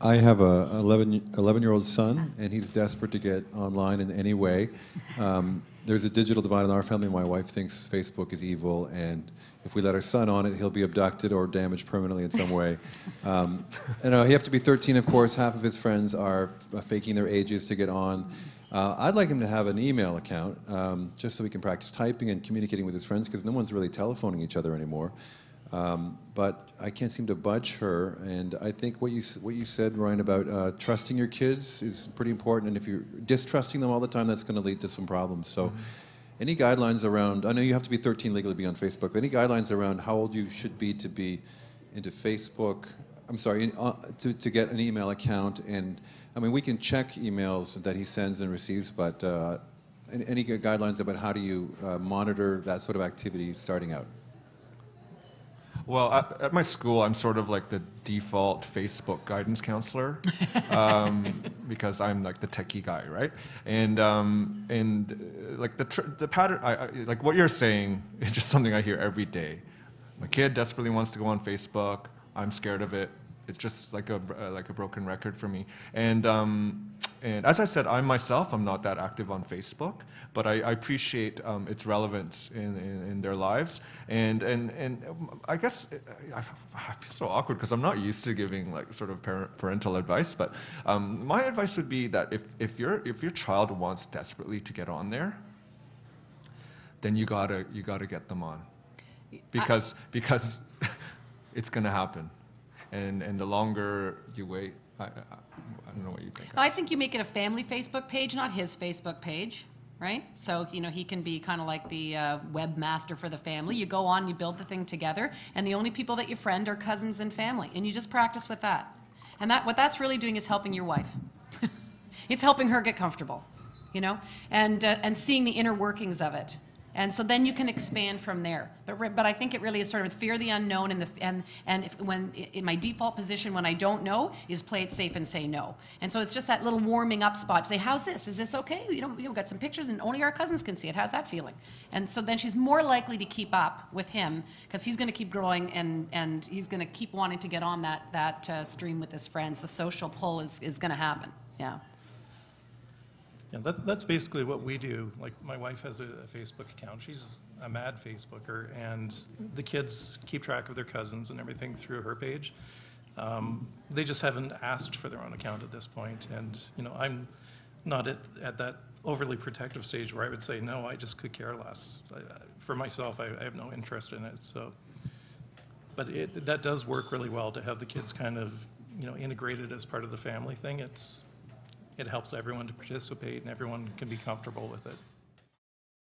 I have a 11-year-old son, and he's desperate to get online in any way. There's a digital divide in our family. My wife thinks Facebook is evil, and if we let our son on it, he'll be abducted or damaged permanently in some way. You have to be 13, of course. Half of his friends are faking their ages to get on. I'd like him to have an email account, just so he can practice typing and communicating with his friends, because no one's really telephoning each other anymore. But I can't seem to budge her, and I think what you said, Ryan, about trusting your kids is pretty important, and if you're distrusting them all the time, that's going to lead to some problems. So any guidelines around, I know you have to be 13 legally to be on Facebook, but any guidelines around how old you should be to be into Facebook, I'm sorry, to get an email account, and I mean, we can check emails that he sends and receives, but any guidelines about how do you monitor that sort of activity starting out? Well, at my school, I'm sort of like the default Facebook guidance counselor, because I'm like the techie guy, right? And like the pattern, like what you're saying is just something I hear every day. My kid desperately wants to go on Facebook. I'm scared of it. It's just like a broken record for me. And as I said, I'm not that active on Facebook, but I appreciate its relevance in their lives. And I guess I feel so awkward because I'm not used to giving like sort of parental advice. But my advice would be that if your child wants desperately to get on there, then you gotta get them on, because it's gonna happen. And the longer you wait, I don't know what you think. I think you make it a family Facebook page, not his Facebook page, right? So, he can be kind of like the webmaster for the family. You go on, you build the thing together, and the only people that you friend are cousins and family, and you just practice with that. And what that's really doing is helping your wife. It's helping her get comfortable, and seeing the inner workings of it. And so then you can expand from there. But I think it really is sort of fear the unknown, and when in my default position when I don't know is play it safe and say no. And so it's just that little warming up spot to say, how's this? Is this okay? We've got some pictures and only our cousins can see it. How's that feeling? And so then she's more likely to keep up with him because he's going to keep growing and he's going to keep wanting to get on that stream with his friends. The social pull is going to happen. Yeah. Yeah, that's basically what we do. Like, my wife has a Facebook account. She's a mad Facebooker, and the kids keep track of their cousins and everything through her page. They just haven't asked for their own account at this point, and I'm not at that overly protective stage where I would say, no, I just could care less. For myself, I have no interest in it. So, but that does work really well to have the kids kind of integrated as part of the family thing. It helps everyone to participate, and everyone can be comfortable with it.